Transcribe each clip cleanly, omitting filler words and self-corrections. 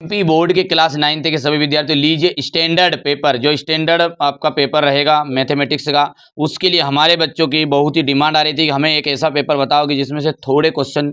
MP board के class 9th के सभी विद्यार्थी लीजिए स्टैंडर्ड पेपर, जो स्टैंडर्ड आपका पेपर रहेगा मैथमेटिक्स का, उसके लिए हमारे बच्चों की बहुत ही डिमांड आ रही थी कि हमें एक ऐसा पेपर बताओ कि जिसमें से थोड़े क्वेश्चन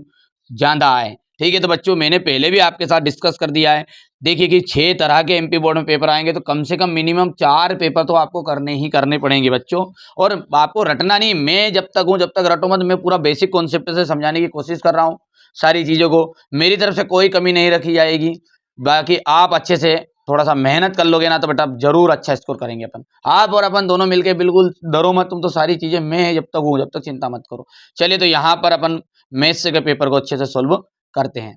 ज़्यादा आए। ठीक है, तो बच्चों मैंने पहले भी आपके साथ डिस्कस कर दिया है। देखिए कि 6 तरह के एमपी बोर्ड में पेपर आएंगे, तो कम से कम मिनिमम 4 पेपर तो आपको करने ही करने पड़ेंगे बच्चों। और आपको रटना नहीं, मैं जब तक हूँ जब तक रटो मत। मैं पूरा बेसिक कॉन्सेप्ट से समझाने की कोशिश कर रहा हूँ सारी चीज़ों को, मेरी तरफ से कोई कमी नहीं रखी जाएगी। बाकी आप अच्छे से थोड़ा सा मेहनत कर लोगे ना तो बेटा आप जरूर अच्छा स्कोर करेंगे। अपन आप और अपन दोनों मिलके, बिल्कुल डरो मत तुम, तो सारी चीजें मैं जब तक हूँ जब तक चिंता मत करो। चलिए, तो यहाँ पर अपन मैथ्स के पेपर को अच्छे से सोल्व करते हैं।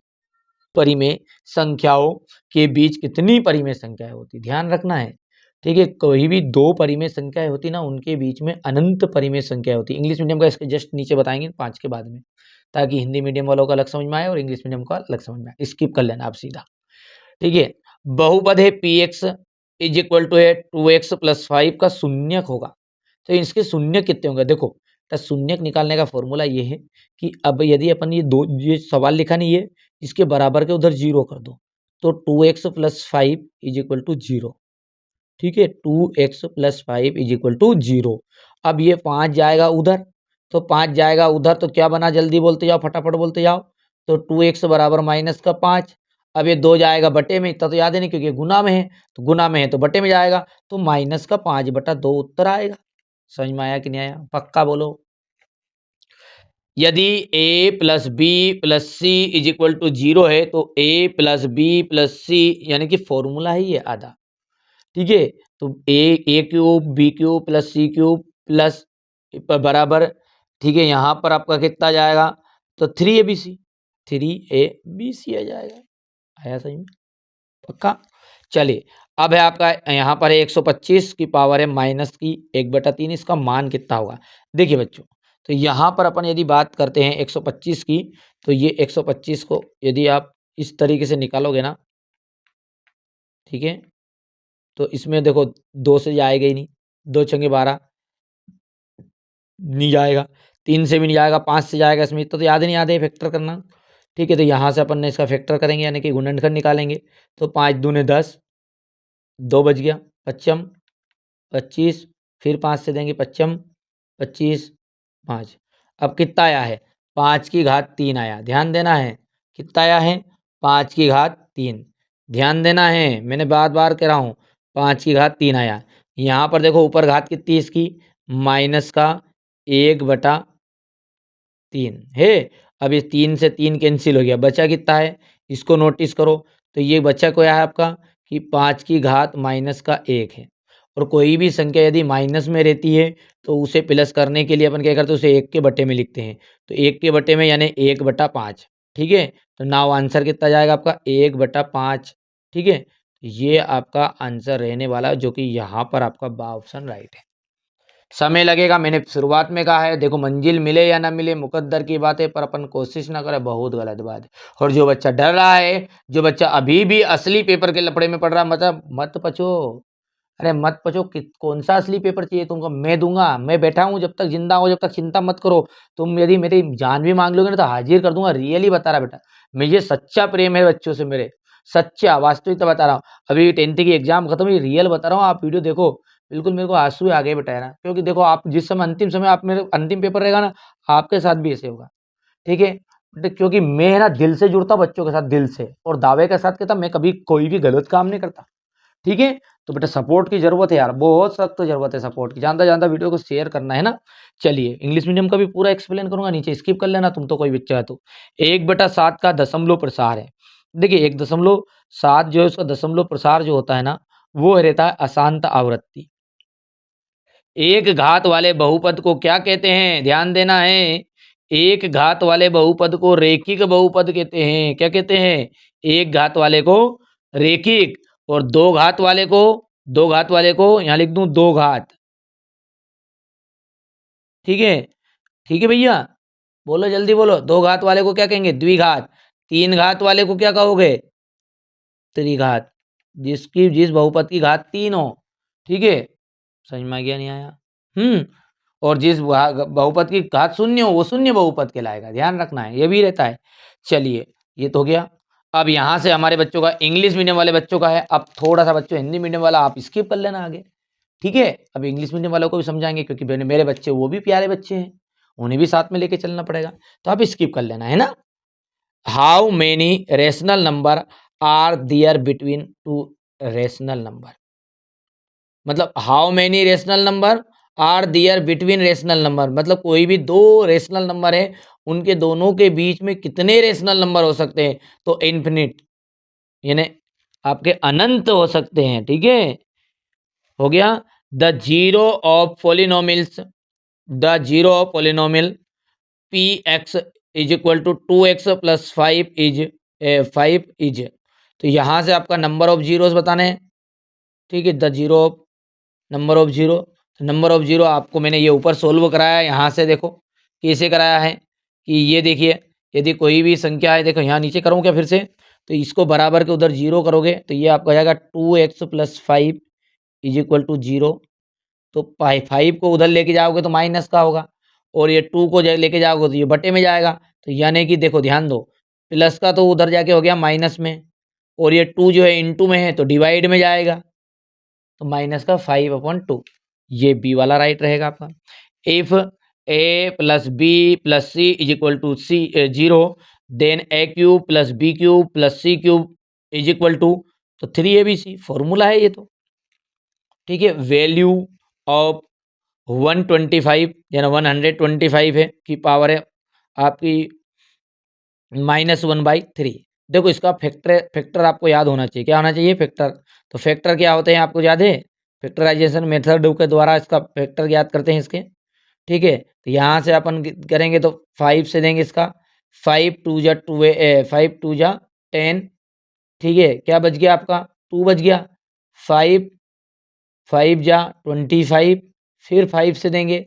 परिमेय संख्याओं के बीच कितनी परिमेय संख्याएं होती, ध्यान रखना है। ठीक है, कोई भी दो परिमेय संख्याएं होती ना, उनके बीच में अनंत परिमेय संख्याएं होती। इंग्लिश मीडियम का इसके जस्ट नीचे बताएंगे 5 के बाद में, ताकि हिंदी मीडियम वालों को अलग समझ में आए और इंग्लिश मीडियम का अलग समझ में आए। स्किप कर लेना आप सीधा। ठीक है, बहुपद है p x is equal to है 2x + 5 का शून्यक होगा। तो इसके शून्य कितने होंगे, देखो तो शून्यक निकालने का फॉर्मूला ये है कि अब यदि अपन ये सवाल लिखा नहीं है, इसके बराबर के उधर 0 कर दो, तो 2x + 5 इज इक्वल टू 0। ठीक है, 2x + 5 इज इक्वल टू 0। अब ये 5 जाएगा उधर, तो 5 जाएगा उधर, तो क्या बना, जल्दी बोलते जाओ, फटाफट बोलते जाओ। तो 2x बराबर -5। अब ये 2 जाएगा बटे में, इतना तो याद है नहीं क्योंकि गुना में है, तो गुना में है तो बटे में जाएगा, तो -5/2 उत्तर आएगा। समझ में आया कि नहीं आया, पक्का बोलो। यदि a + b + c is equal to 0 है, तो a + b + c यानी कि फॉर्मूला ही है आधा। ठीक है, तो ए cube B cube plus c cube plus बराबर, ठीक है, यहाँ पर आपका कितना जाएगा, तो 3abc, 3abc आ जाएगा। आया सही में, पक्का। चलिए, अब है आपका यहाँ पर 125 की पावर है -1/3, इसका मान कितना होगा। देखिए बच्चों, तो यहाँ पर अपन यदि बात करते हैं 125 की, तो ये 125 को यदि आप इस तरीके से निकालोगे ना, ठीक है, तो इसमें देखो 2 से जाएगा ही नहीं, 2 छंगे 12 नहीं जाएगा, 3 से भी नहीं जाएगा, 5 से जाएगा, इसमें इतना तो याद ही नहीं, याद है फैक्टर करना। ठीक है, तो यहाँ से अपन ने इसका फैक्टर करेंगे यानी कि गुणनखंड निकालेंगे, तो 5 दूने 10, 2 बच गया, पच्चम 25, फिर 5 से देंगे पच्चम 25, 5। अब कितना आया है, 5 की घात 3 आया, ध्यान देना है। कितना आया है, 5 की घात 3, ध्यान देना है, मैंने बार बार कह रहा हूँ, 5 की घात 3 आया। यहाँ पर देखो ऊपर घात कितनी इसकी, -1/3 है। अब इस 3 से 3 कैंसिल हो गया, बचा कितना है, इसको नोटिस करो। तो ये बचा क्या है आपका, कि 5 की घात -1 है। और कोई भी संख्या यदि माइनस में रहती है, तो उसे प्लस करने के लिए अपन क्या करते हैं, उसे 1 के बटे में लिखते हैं। तो 1 के बटे में यानी 1/5। ठीक है, तो नाउ आंसर कितना जाएगा आपका, 1/5। ठीक है, ये आपका आंसर रहने वाला, जो कि यहाँ पर आपका बा ऑप्शन राइट है। समय लगेगा, मैंने शुरुआत में कहा है, देखो मंजिल मिले या ना मिले मुकद्दर की बात है, पर अपन कोशिश ना करें बहुत गलत बात है। और जो बच्चा डर रहा है, जो बच्चा अभी भी असली पेपर के लफड़े में पड़ रहा है, मतलब मत पचो, अरे मत पचो, कौन सा असली पेपर चाहिए तुमको, मैं दूंगा, मैं बैठा हूँ जब तक जिंदा हूँ, जब तक चिंता मत करो। तुम यदि मेरी जान भी मांग लोगे ना, तो हाजिर कर दूंगा, रियली बता रहा बेटा, मुझे सच्चा प्रेम है बच्चों से, मेरे सच्चा वास्तविकता बता रहा हूँ। अभी 10th की एग्जाम खत्म हुई, रियल बता रहा हूँ, आप वीडियो देखो, बिल्कुल मेरे को आंसू आ गए बेटा यार, क्योंकि देखो आप जिस समय अंतिम समय आप मेरे अंतिम पेपर रहेगा ना, आपके साथ भी ऐसे होगा। ठीक है, क्योंकि मैं ना दिल से जुड़ता हूँ बच्चों के साथ, दिल से, और दावे के साथ कहता मैं कभी कोई भी गलत काम नहीं करता। ठीक है, तो बेटा सपोर्ट की जरूरत है यार, बहुत सख्त जरूरत है सपोर्ट की, जानता जानता वीडियो को शेयर करना है ना। चलिए, इंग्लिश मीडियम का भी पूरा एक्सप्लेन करूंगा, नीचे स्किप कर लेना तुम तो, कोई बच्चा है तो। 1/7 का दशमलव प्रसार है। देखिए 1.7 जो है उसका दशमलव प्रसार जो होता है ना, वो रहता है अशांत आवृत्ति। एक घात वाले बहुपद को क्या कहते हैं, ध्यान देना है। एक घात वाले बहुपद को रेखिक बहुपद कहते हैं। क्या कहते हैं, एक घात वाले को रेखिक, और दो घात वाले को यहां लिख दूं 2 घात। ठीक है, ठीक है भैया, बोलो जल्दी बोलो, 2 घात वाले को क्या कहेंगे, द्विघात। 3 घात वाले को क्या कहोगे, त्रिघात, जिस बहुपद की घात 3 हो। ठीक है, समझ में आ गया नहीं आया, और जिस बहुपद की घात 0 हो, वो शून्य बहुपद कहलाएगा, ध्यान रखना है, ये भी रहता है। चलिए, ये तो हो गया। अब यहाँ से हमारे बच्चों का इंग्लिश मीडियम वाले बच्चों का है, अब थोड़ा सा बच्चों हिंदी मीडियम वाला आप स्किप कर लेना आगे, ठीक है। अब इंग्लिश मीडियम वालों को भी समझाएंगे क्योंकि मेरे बच्चे वो भी प्यारे बच्चे हैं, उन्हें भी साथ में लेके चलना पड़ेगा, तो आप स्किप कर लेना, है ना। How many rational number are there between two rational number, मतलब how many rational number are there between rational number, मतलब कोई भी दो रेशनल नंबर है, उनके दोनों के बीच में कितने रेशनल नंबर हो सकते हैं, तो इन्फिनिट, यानी आपके अनंत हो सकते हैं, ठीक है। हो गया। The zero of polynomials, the zero of polynomial P x is equal to 2x plus 5 is, तो यहाँ से आपका नंबर ऑफ जीरोस बताने हैं, ठीक है। The zero of number of zero, number of zero आपको मैंने ये ऊपर सोल्व कराया है, यहाँ से देखो कैसे कराया है कि ये देखिए, यदि कोई भी संख्या है, देखो यहाँ नीचे करूँ क्या फिर से, तो इसको बराबर के उधर जीरो करोगे तो ये आपका जाएगा 2x plus 5 is equal to zero, तो 5 को उधर लेके जाओगे तो माइनस का होगा, और ये 2 को लेके जाओगे तो ये बटे में जाएगा, तो यानी कि देखो ध्यान दो, प्लस का तो उधर जाके हो गया माइनस में, और ये 2 जो है इंटू में है तो डिवाइड में जाएगा, तो माइनस का 5/2, ये बी वाला राइट रहेगा आपका। If a plus b plus c is equal to c 0, then a cube plus b cube plus c cube is equal to, तो 3abc फॉर्मूला है ये तो, ठीक है। वैल्यू ऑफ 125 यानी 125 है की पावर है आपकी -1/3। देखो इसका फैक्टर आपको याद होना चाहिए, क्या होना चाहिए, फैक्टर। तो फैक्टर क्या होते हैं आपको याद है, फैक्टराइजेशन मेथड के द्वारा इसका फैक्टर ज्ञात करते हैं इसके, ठीक है। तो यहाँ से अपन करेंगे तो 5 से देंगे इसका, 5 2 जा 10, ठीक है। क्या बच गया आपका, 2 बच गया, 5 5 जा 25, फिर 5 से देंगे,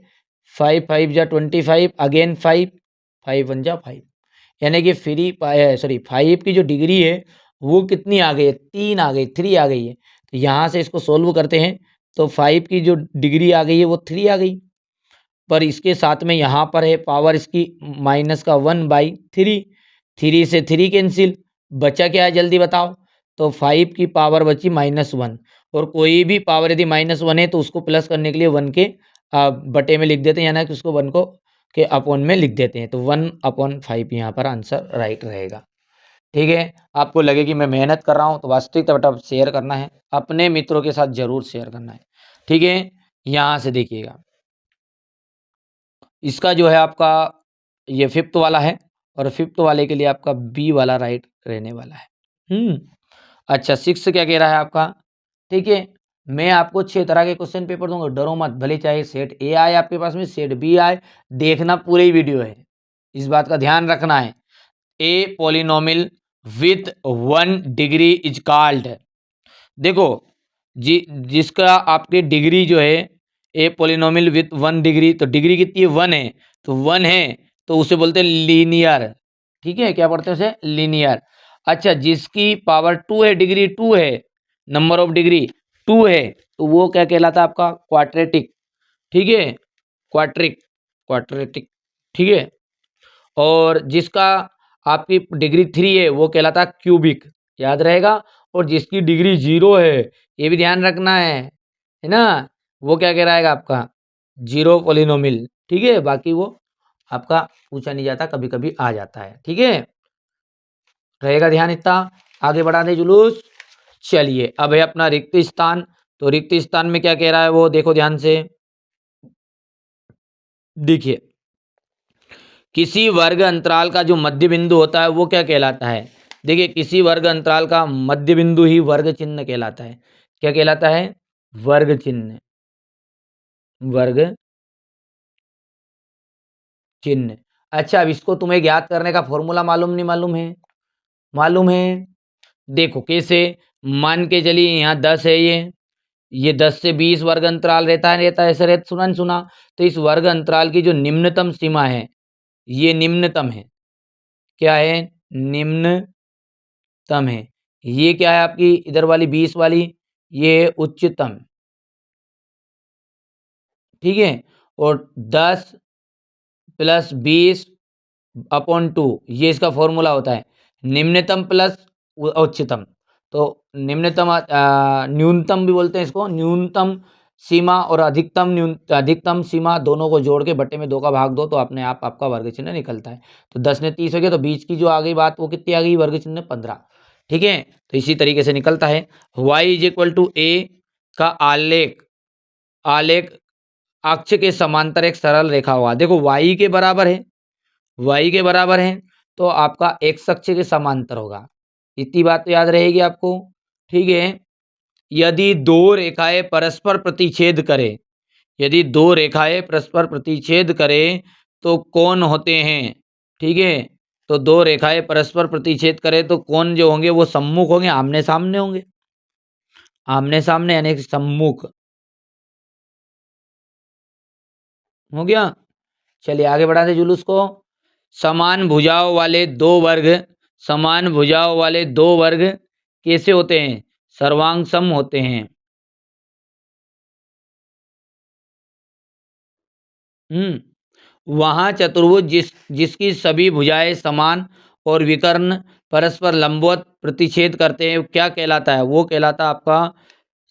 5 5 जा 25, अगेन 5 5 1 जा 5, यानी कि 5 की जो डिग्री है वो कितनी आ गई है, 3 आ गई, 3 आ गई है। तो यहाँ से इसको सोल्व करते हैं तो 5 की जो डिग्री आ गई है वो 3 आ गई, पर इसके साथ में यहाँ पर है पावर इसकी माइनस का 1/3, 3 से 3 कैंसिल, बचा क्या है जल्दी बताओ, तो 5 की पावर बची -1, और कोई भी पावर यदि -1 है तो उसको प्लस करने के लिए 1 के बटे में लिख देते हैं, यानी कि उसको 1 को के अपॉन में लिख देते हैं, तो 1/5 यहाँ पर आंसर राइट रहेगा, ठीक है। आपको लगे कि मैं मेहनत कर रहा हूँ तो वास्तविकता बेटा शेयर करना है, अपने मित्रों के साथ जरूर शेयर करना है, ठीक है। यहाँ से देखिएगा, इसका जो है आपका ये 5th वाला है, और 5th वाले के लिए आपका बी वाला राइट रहने वाला है। अच्छा 6 क्या कह रहा है आपका, ठीक है। मैं आपको 6 तरह के क्वेश्चन पेपर दूंगा, डरो मत, भले चाहे सेट ए आए आपके पास में, सेट बी आए, देखना पूरी वीडियो है, इस बात का ध्यान रखना है। A polynomial with 1 degree is called, देखो जिसका आपके डिग्री जो है, ए पोलिनोमियल विथ 1 डिग्री, तो डिग्री कितनी है, 1 है, तो 1 है तो उसे बोलते हैं लीनियर, ठीक है। क्या पढ़ते हैं उसे, लीनियर। अच्छा जिसकी पावर 2 है, डिग्री 2 है, नंबर ऑफ डिग्री 2 है, तो वो क्या कहलाता है आपका, क्वाड्रेटिक, ठीक है, क्वाड्रिक, क्वाड्रेटिक, ठीक है। और जिसका आपकी डिग्री 3 है वो कहलाता है क्यूबिक, याद रहेगा। और जिसकी डिग्री 0 है, ये भी ध्यान रखना है ना, वो क्या कहलाएगा आपका, जीरो पोलिनोमियल, ठीक है। बाकी वो आपका पूछा नहीं जाता, कभी कभी आ जाता है, ठीक है, रहेगा ध्यान इतना। आगे बढ़ा दे जुलूस, चलिए अब है अपना रिक्त स्थान, तो रिक्त स्थान में क्या कह रहा है वो देखो ध्यान से, देखिए किसी वर्ग अंतराल का जो मध्य बिंदु होता है वो क्या कहलाता है, देखिए किसी वर्ग अंतराल का मध्य बिंदु ही वर्ग चिन्ह कहलाता है, क्या कहलाता है, वर्ग चिन्ह, वर्ग चिन्ह। अच्छा अब इसको तुम्हें ज्ञात करने का फॉर्मूला मालूम नहीं मालूम है, मालूम है, देखो कैसे, मान के चलिए यहाँ 10 है, ये 10 से 20 वर्ग अंतराल रहता है ऐसा रहता, सुना नहीं सुना, तो इस वर्ग अंतराल की जो निम्नतम सीमा है, ये निम्नतम है, क्या है, निम्नतम है, ये क्या है आपकी इधर वाली 20 वाली, ये है उच्चतम, ठीक है। और 10 प्लस 20/2 ये इसका फॉर्मूला होता है, निम्नतम प्लस उच्चतम। तो निम्नतम न्यूनतम भी बोलते हैं इसको, न्यूनतम सीमा और अधिकतम सीमा दोनों को जोड़ के बट्टे में 2 का भाग दो तो अपने आप आपका वर्ग चिन्ह निकलता है। तो 10 ने 30 हो गया, तो बीच की जो आ गई बात वो कितनी आ गई, वर्ग चिन्ह 15। ठीक है, तो इसी तरीके से निकलता है। y = a का आलेख आलेख अक्ष के समांतर एक सरल रेखा होगा। देखो y के बराबर है, y के बराबर है तो आपका x अक्ष के समांतर होगा। इतनी बात तो याद रहेगी आपको। ठीक है, यदि दो रेखाएं परस्पर प्रतिच्छेद करें, यदि दो रेखाएं परस्पर प्रतिच्छेद करें तो कोण होते हैं। ठीक है, तो दो रेखाएं परस्पर प्रतिच्छेद करें तो कोण जो होंगे वो सम्मुख होंगे, आमने सामने होंगे, आमने सामने यानी कि सम्मुख। हो गया, चलिए आगे बढ़ाते जुलूस को। समान भुजाओं वाले दो वर्ग, समान भुजाओं वाले दो वर्ग कैसे होते हैं, सर्वांग सम होते हैं। वहाँ चतुर्भुज जिसकी सभी भुजाएं समान और विकर्ण परस्पर लंबवत प्रतिच्छेद करते हैं क्या कहलाता है, वो कहलाता है आपका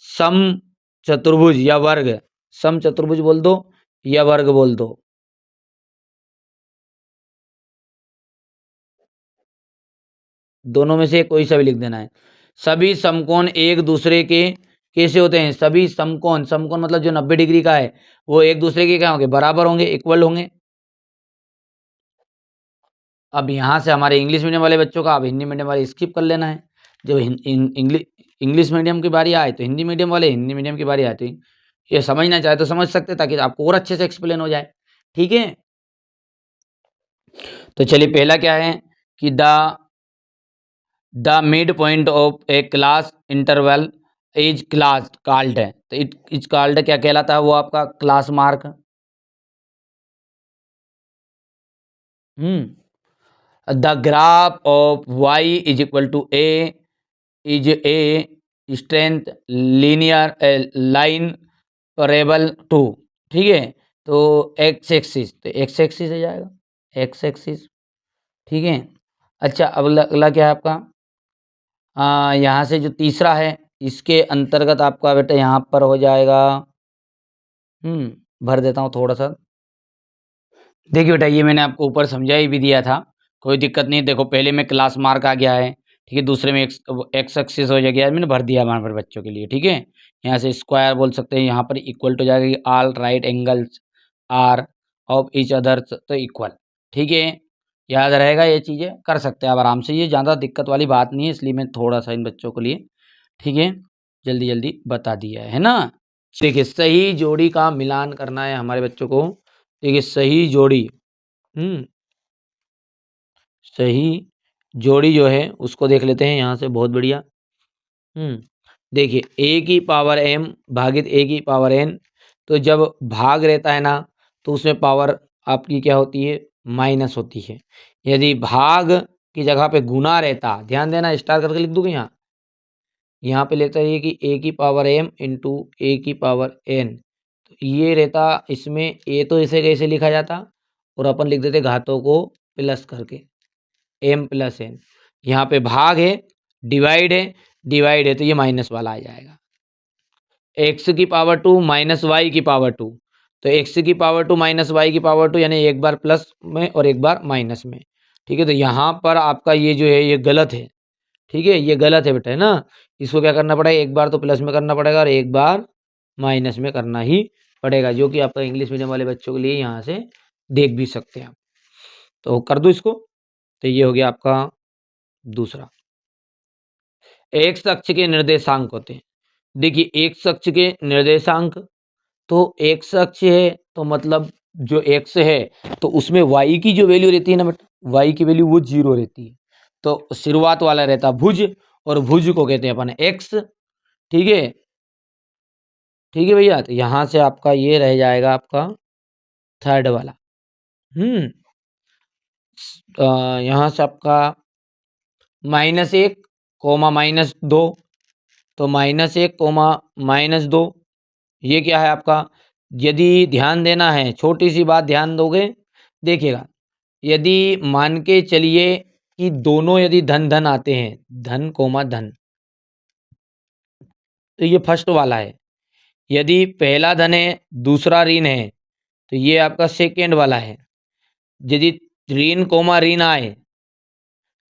सम चतुर्भुज या वर्ग। सम चतुर्भुज बोल दो या वर्ग बोल दो। दोनों में से कोई सा भी लिख देना है। सभी समकोण एक दूसरे के कैसे होते हैं, सभी समकोण, समकोण मतलब जो 90 डिग्री का है वो एक दूसरे के क्या होंगे, बराबर होंगे, इक्वल होंगे। अब यहाँ से हमारे इंग्लिश मीडियम वाले बच्चों का अब हिंदी मीडियम वाले स्किप कर लेना है। जब इंग्लिश मीडियम की बारी आए तो हिंदी मीडियम वाले, हिंदी मीडियम की बारी आए तो ये समझना चाहे तो समझ सकते ताकि आपको और अच्छे से एक्सप्लेन हो जाए। ठीक है, तो चलिए पहला क्या है कि the mid point of A class interval is class called है, तो इट इज कॉल्ड क्या कहलाता है, वो आपका class mark. The graph of y = a is a straight linear line parallel to. ठीक है, तो एक्स एक्सिस, तो एक्स एक्सिस हो जाएगा, एक्स एक्सिस। ठीक है, अच्छा अब अगला क्या है आपका, यहाँ से जो तीसरा है इसके अंतर्गत आपका बेटा यहाँ पर हो जाएगा, भर देता हूँ थोड़ा सा। देखिए बेटा ये मैंने आपको ऊपर समझाई भी दिया था, कोई दिक्कत नहीं। देखो पहले में क्लास मार्क आ गया है, ठीक है, दूसरे में एक्स एक्सिस हो गया, मैंने भर दिया वहाँ पर बच्चों के लिए। ठीक है, यहाँ से स्क्वायर बोल सकते हैं, यहाँ पर इक्वल टू जाएगा कि all right angles are of each other, तो इक्वल। ठीक है, याद रहेगा, ये चीज़ें कर सकते हैं आप आराम से, ये ज़्यादा दिक्कत वाली बात नहीं है, इसलिए मैं थोड़ा सा इन बच्चों के लिए, ठीक है, जल्दी जल्दी बता दिया है ना। देखिए सही जोड़ी का मिलान करना है हमारे बच्चों को। देखिए सही जोड़ी, सही जोड़ी जो है उसको देख लेते हैं यहाँ से, बहुत बढ़िया। देखिए a की पावर m भागित a की पावर n, तो जब भाग रहता है ना तो उसमें पावर आपकी क्या होती है, माइनस होती है। यदि भाग की जगह पे गुना रहता, ध्यान देना, स्टार करके लिख दूंगा यहाँ पे लेता है कि a की पावर m इंटू ए की पावर n, तो ये रहता इसमें a, तो इसे कैसे लिखा जाता, और अपन लिख देते घातों को प्लस करके m प्लस n। यहाँ पे भाग है, डिवाइड है, डिवाइड है तो ये माइनस वाला आ जाएगा। एक्स की पावर 2 माइनस वाई की पावर 2, तो एक्स की पावर 2 माइनस वाई की पावर 2 यानी एक बार प्लस में और एक बार माइनस में। ठीक है, तो यहाँ पर आपका ये जो है ये गलत है। ठीक है, ये गलत है बेटा, है ना। इसको क्या करना पड़ेगा, एक बार तो प्लस में करना पड़ेगा और एक बार माइनस में करना ही पड़ेगा, जो कि आपका इंग्लिश मीडियम वाले बच्चों के लिए यहाँ से देख भी सकते हैं आप। तो कर दो इसको, तो ये हो गया आपका दूसरा। एक्स अक्ष के निर्देशांक होते हैं। देखिए एक्स अक्ष के निर्देशांक, तो एक्स अक्ष है तो मतलब जो एक्स है तो उसमें वाई की जो वैल्यू रहती है ना बेटा, वाई की वैल्यू वो 0 रहती है, तो शुरुआत वाला रहता भुज, और भुज को कहते हैं अपन एक्स। ठीक है, ठीक है भैया, तो यहाँ से आपका ये रह जाएगा आपका थर्ड वाला। यहाँ से आपका -1 -2, तो -1 -2, ये क्या है आपका, यदि ध्यान देना है, छोटी सी बात ध्यान दोगे, देखिएगा, यदि मान के चलिए कि दोनों यदि धन धन आते हैं, धन कोमा धन, तो ये फर्स्ट वाला है। यदि पहला धन है दूसरा ऋण है तो ये आपका सेकेंड वाला है। यदि ऋण कोमा ऋण आए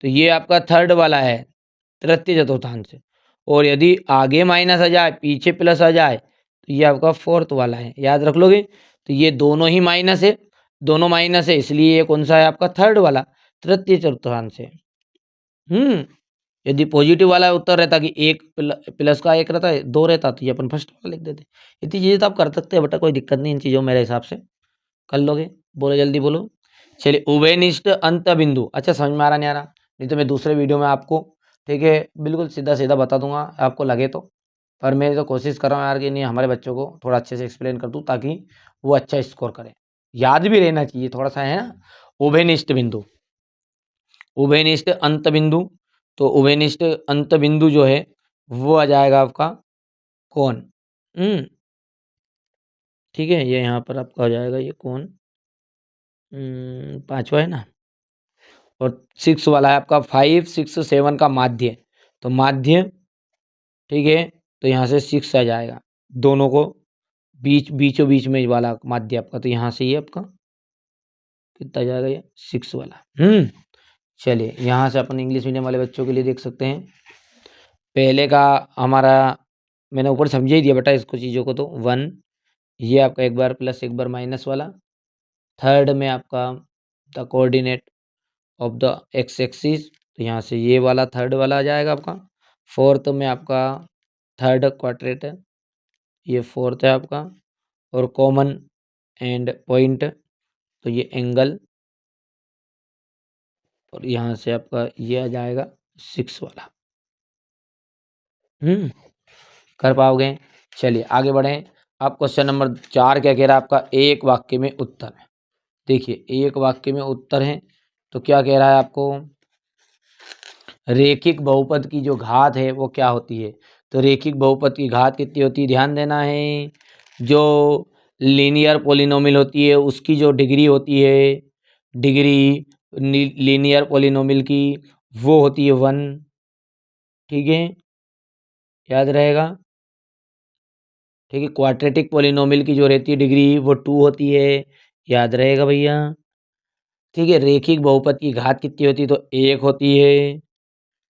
तो ये आपका थर्ड वाला है, तृतीय चतुर्थांश। और यदि आगे माइनस आ जाए पीछे प्लस आ जाए तो ये आपका फोर्थ वाला है, याद रख लोगे। तो ये दोनों ही माइनस है, दोनों माइनस है, इसलिए ये कौन सा है आपका थर्ड वाला, तृतीय चतुर्थांश है। यदि पॉजिटिव वाला उत्तर रहता कि एक प्लस का एक रहता है, दो रहता, तो ये अपन फर्स्ट वाला लिख देते। इतनी चीज़ें तो आप कर सकते हैं बेटा, कोई दिक्कत नहीं इन चीज़ों में, मेरे हिसाब से कर लोगे। बोलो जल्दी बोलो। चलिए, उभयनिष्ठ अंत बिंदु, अच्छा समझ में आ रहा नहीं आ रहा? नहीं तो मैं दूसरे वीडियो में आपको, ठीक है, बिल्कुल सीधा सीधा बता दूंगा आपको लगे तो। पर मैं तो कोशिश कर रहा हूँ यार कि नहीं, हमारे बच्चों को थोड़ा अच्छे से एक्सप्लेन कर दूँ ताकि वो अच्छा स्कोर करें। याद भी रहना चाहिए थोड़ा सा, है ना। उभयनिष्ठ बिंदु, उभयनिष्ठ अंत बिंदु, तो उभयनिष्ठ अंत बिंदु जो है वो आ जाएगा आपका कौन। ठीक है, ये यहाँ पर आपका हो जाएगा ये कौन, पांचवा है ना। और 6 वाला है आपका 5 6 7 का माध्य, तो माध्य, ठीक है, तो यहाँ से 6 आ जाएगा, दोनों को बीचों बीच में वाला माध्य आपका, तो यहाँ से ये आपका कितना जाएगा, ये 6 वाला। चलिए, यहाँ से अपन इंग्लिश मीडियम वाले बच्चों के लिए देख सकते हैं। पहले का हमारा मैंने ऊपर समझा ही दिया बेटा इसको चीज़ों को, तो 1, ये आपका एक बार प्लस एक बार माइनस वाला। थर्ड में आपका the coordinate of the x axis, तो यहाँ से ये वाला थर्ड वाला आ जाएगा आपका। फोर्थ में आपका थर्ड क्वाड्रेंट है, ये फोर्थ है आपका। और कॉमन एंड पॉइंट, तो ये एंगल, और यहाँ से आपका ये आ जाएगा 6 वाला। कर पाओगे? चलिए आगे बढ़ें। अब क्वेश्चन नंबर 4 क्या कह रहा है आपका, एक वाक्य में उत्तर है। देखिए, एक वाक्य में उत्तर है तो क्या कह रहा है आपको, रेखिक बहुपद की जो घात है वो क्या होती है। तो रेखिक बहुपद की घात कितनी होती है, ध्यान देना है। जो लीनियर पॉलिनोमियल होती है उसकी जो डिग्री होती है, डिग्री लीनियर पॉलिनोमियल की, वो होती है 1। ठीक है, याद रहेगा। ठीक है, क्वाड्रेटिक पॉलिनोमियल की जो रहती है डिग्री वो 2 होती है, याद रहेगा भैया। ठीक है, रेखिक बहुपद की घात कितनी होती है, तो 1 होती है।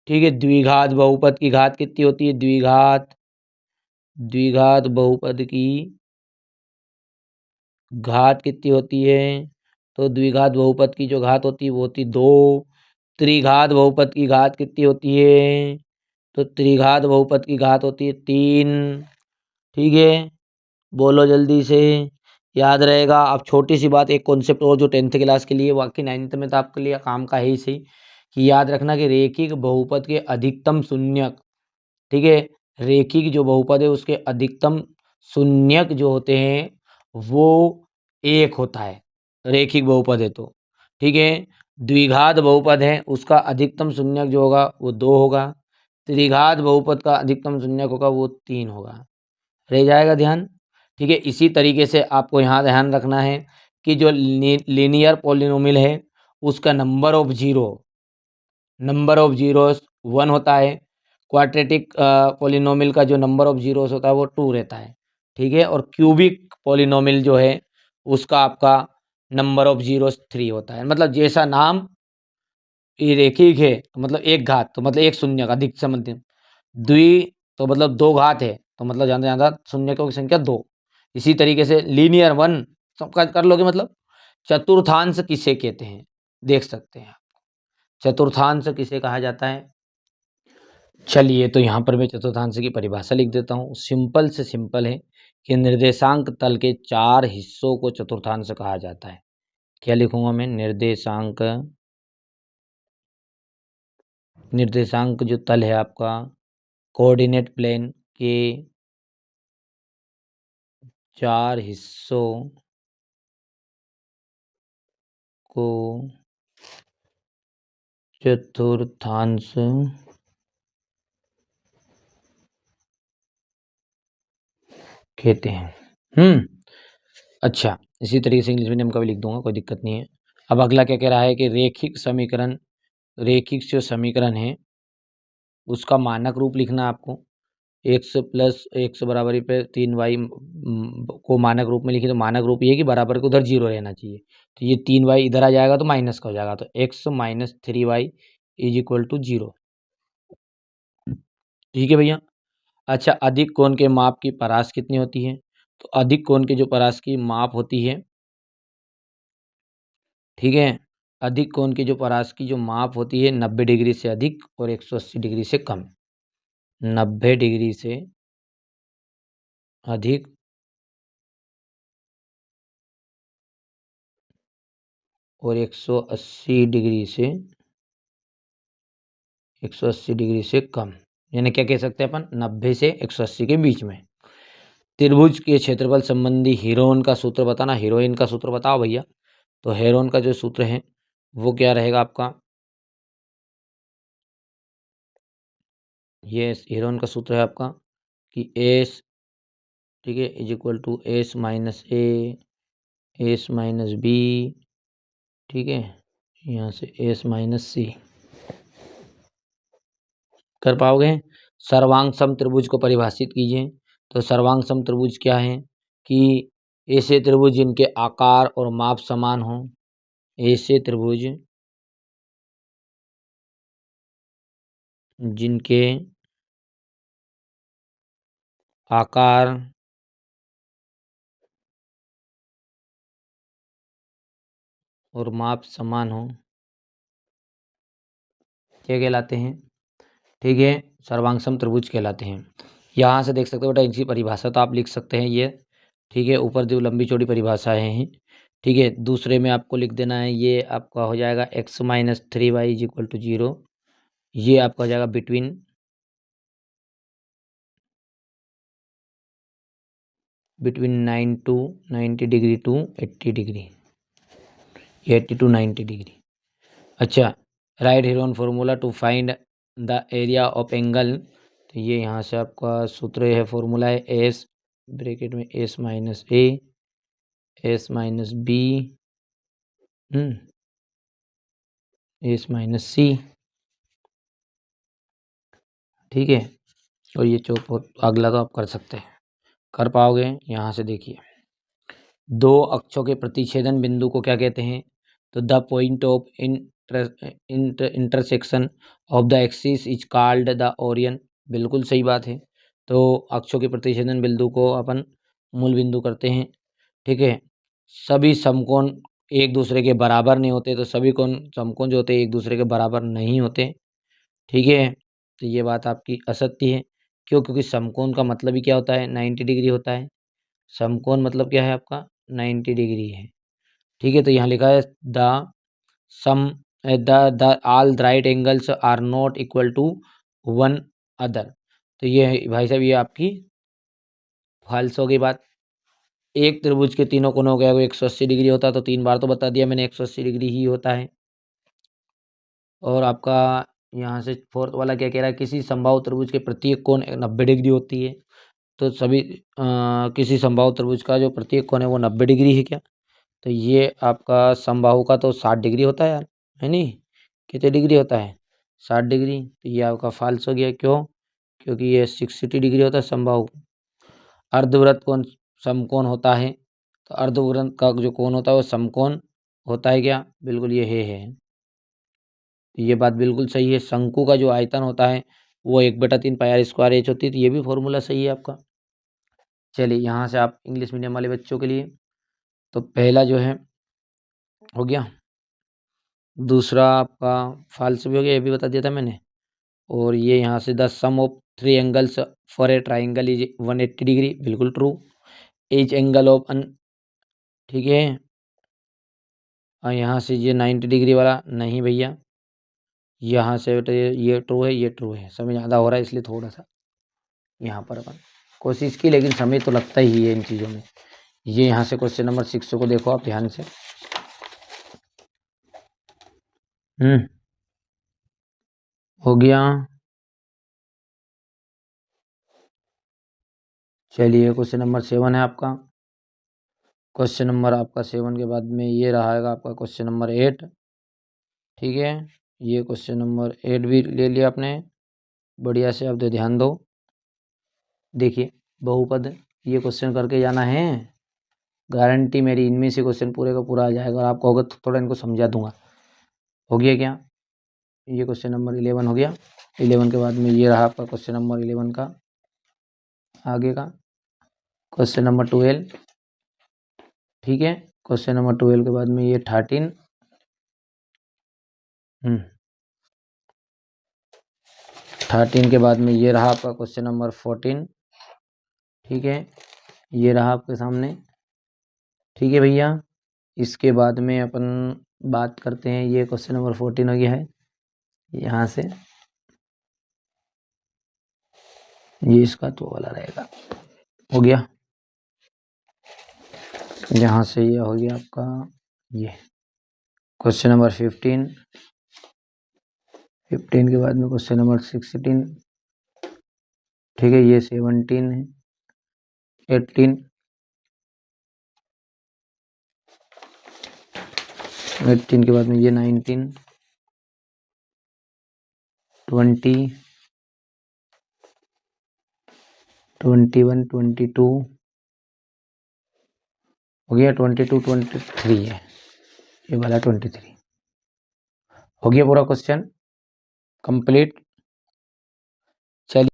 ठीक है, द्विघात बहुपद की घात कितनी होती है, द्विघात द्विघात बहुपद की घात कितनी होती है, तो द्विघात बहुपद की जो घात होती है वो होती 2। त्रिघात बहुपद की घात कितनी होती है, तो त्रिघात बहुपद की घात होती है 3। ठीक है, बोलो जल्दी से, याद रहेगा। अब छोटी सी बात, एक कॉन्सेप्ट और जो 10th क्लास के लिए, बाकी 9th में तो आपके लिए काम का है ही सही, कि याद रखना कि रेखिक बहुपद के अधिकतम शून्यक, ठीक है, रेखिक जो बहुपद है उसके अधिकतम शून्यक जो होते हैं वो 1 होता है, रेखिक बहुपद है तो। ठीक है, द्विघात बहुपद है उसका अधिकतम शून्यक जो होगा वो 2 होगा। त्रिघात बहुपद का अधिकतम शून्यक होगा वो 3 होगा, रह जाएगा ध्यान। ठीक है, इसी तरीके से आपको यहाँ ध्यान रखना है कि जो लीनियर पॉलिनोमियल है उसका नंबर ऑफ जीरोस 1 होता है। क्वाड्रेटिक पॉलिनोमियल का जो नंबर ऑफ जीरोस होता है वो 2 रहता है। ठीक है, और क्यूबिक पॉलिनोमियल जो है उसका आपका नंबर ऑफ जीरोस 3 होता है। मतलब जैसा नाम ये रेखिक है तो मतलब एक घात, तो मतलब एक शून्य का अधिक से मध्यम, द्वि तो मतलब 2 घात है तो मतलब ज़्यादा से ज़्यादा शून्यकों की संख्या 2। इसी तरीके से लीनियर 1 सबका कर लोगे। मतलब चतुर्थांश किसे कहते हैं, देख सकते हैं। चतुर्थांश किसे कहा जाता है, चलिए तो यहाँ पर मैं चतुर्थांश की परिभाषा लिख देता हूँ। सिंपल से सिंपल है कि निर्देशांक तल के 4 हिस्सों को चतुर्थांश कहा जाता है। क्या लिखूंगा मैं, निर्देशांक जो तल है आपका कोऑर्डिनेट प्लेन के 4 हिस्सों को चतुर्थांश कहते हैं। अच्छा, इसी तरीके से इंग्लिश मीडियम का भी लिख दूंगा, कोई दिक्कत नहीं है। अब अगला क्या कह रहा है कि रेखिक समीकरण रेखिक जो समीकरण है उसका मानक रूप लिखना है आपको। एक्स प्लस एक्स बराबरी पे 3y को मानक रूप में लिखे तो मानक रूप ये है कि बराबर को उधर 0 रहना चाहिए। तो ये 3y इधर आ जाएगा तो माइनस का हो जाएगा, तो x minus 3y is equal to 0। ठीक है भैया। अच्छा, अधिक कोण के माप की परास कितनी होती है? तो अधिक कोण के जो परास की माप होती है, ठीक है, अधिक कोण की जो परास की जो माप होती है 90 डिग्री से अधिक और 180 डिग्री से कम। 90 डिग्री से अधिक और 180 डिग्री से 180 डिग्री से कम, यानी क्या कह सकते हैं अपन, 90 से 180 के बीच में। त्रिभुज के क्षेत्रफल संबंधी हीरोइन का सूत्र बताना। हीरोइन का सूत्र बताओ भैया। तो हेरोन का जो सूत्र है वो क्या रहेगा आपका, ये हीरोइन का सूत्र है आपका कि एस, ठीक है, is equal to s minus A, S minus b, ठीक है, यहाँ से एस माइनस सी। कर पाओगे? सर्वांग सम त्रिभुज को परिभाषित कीजिए। तो सर्वांग सम त्रिभुज क्या है कि ऐसे त्रिभुज जिनके आकार और माप समान हो, ऐसे त्रिभुज जिनके आकार और माप समान हो, क्या कहलाते हैं? ठीक है, सर्वांग सम त्रिभुज कहलाते हैं। यहाँ से देख सकते हो बेटा, इनकी परिभाषा तो आप लिख सकते हैं ये, ठीक है, ऊपर जो लंबी चौड़ी परिभाषाएं हैं, ठीक है। दूसरे में आपको लिख देना है, ये आपका हो जाएगा x minus 3y is equal to 0। ये आपका हो जाएगा between 90 degree to 80 degree, 80 to 90 degree. अच्छा, right Heron formula to find the area of angle. तो ये यहाँ से आपका सूत्र है, फॉर्मूला है एस ब्रैकेट में एस माइनस ए, S minus B, S minus C, ठीक है। और ये चौथ अगला तो आप कर सकते हैं, कर पाओगे? यहाँ से देखिए, दो अक्षों के प्रतिच्छेदन बिंदु को क्या कहते हैं? तो the point of intersection of the axis is called the Orion. बिल्कुल सही बात है। तो अक्षों के प्रतिच्छेदन बिंदु को अपन मूल बिंदु करते हैं, ठीक है। सभी समकोण एक दूसरे के बराबर नहीं होते, तो सभी कोण समकोण जो होते हैं एक दूसरे के बराबर नहीं होते, ठीक है। तो ये बात आपकी असत्य है। क्यों? क्योंकि समकोण का मतलब ही क्या होता है, 90 डिग्री होता है। समकोण मतलब क्या है आपका, 90 डिग्री है, ठीक है। तो यहाँ लिखा है the sum the all right angles are not equal to one other. तो ये भाई साहब ये आपकी फाल्स हो गई बात। एक त्रिभुज के तीनों कोणों का 180 डिग्री होता है, तो 3 बार तो बता दिया मैंने 180 डिग्री ही होता है। और आपका यहाँ से फोर्थ वाला क्या कह रहा है, किसी समबाहु त्रिभुज के प्रत्येक कोण 90 डिग्री होती है। तो सभी किसी समबाहु त्रिभुज का जो प्रत्येक कोण है वो 90 डिग्री है क्या? तो ये आपका समबाहु का तो 60 डिग्री होता है यार, है नहीं? कितने डिग्री होता है? 60 डिग्री। तो ये आपका फाल्स हो गया। क्यों? क्योंकि ये 60 डिग्री होता है समबाहु। अर्धवृत्त कोण समकोण होता है, तो अर्धवृत्त का जो कोण होता है वो समकोण होता है क्या? बिल्कुल ये है। ये बात बिल्कुल सही है। शंकु का जो आयतन होता है वो 1/3 पाई आर स्क्वायर एच होती है, तो ये भी फॉर्मूला सही है आपका। चलिए, यहाँ से आप इंग्लिश मीडियम वाले बच्चों के लिए तो पहला जो है हो गया, दूसरा आपका फाल्स भी हो गया, ये भी बता दिया था मैंने। और ये यहाँ से the sum of three angles for a triangle is 180 degree, बिल्कुल ट्रू। एज एंगल ऑफ अन, ठीक है। और यहाँ से ये 90 डिग्री वाला नहीं भैया, यहाँ से बेटा ये ट्रू है, ये ट्रू है। समय ज़्यादा हो रहा है इसलिए थोड़ा सा यहाँ पर अपन कोशिश की, लेकिन समय तो लगता ही है इन चीज़ों में। ये यहाँ से क्वेश्चन नंबर 6 को देखो आप ध्यान से। हो गया। चलिए, क्वेश्चन नंबर 7 है आपका। क्वेश्चन नंबर आपका 7 के बाद में ये रहेगा आपका क्वेश्चन नंबर 8, ठीक है। ये क्वेश्चन नंबर 8 भी ले लिया आपने, बढ़िया से। अब तो ध्यान दो, देखिए बहुपद, ये क्वेश्चन करके जाना है, गारंटी मेरी इनमें से क्वेश्चन पूरे का पूरा आ जाएगा। और आपको होगा तो थोड़ा इनको समझा दूंगा। हो गया क्या? ये क्वेश्चन नंबर 11 हो गया। 11 के बाद में ये रहा आपका क्वेश्चन नंबर 11 का आगे का क्वेश्चन नंबर 12। ठीक है, क्वेश्चन नंबर 12 के बाद में ये 13। 13 के बाद में ये रहा आपका क्वेश्चन नंबर 14। ठीक है, ये रहा आपके सामने। ठीक है भैया, इसके बाद में अपन बात करते हैं, ये क्वेश्चन नंबर 14 हो गया है। यहाँ से ये इसका तो वाला रहेगा, हो गया। यहाँ से ये हो गया आपका ये क्वेश्चन नंबर 15। 15 के बाद में क्वेश्चन नंबर 16। ठीक है, ये 17 है, 18। 18 के बाद में ये 19, 20, 21, 22 हो गया, 22, 23 है ये वाला, 23 हो गया पूरा क्वेश्चन कंप्लीट। चलिए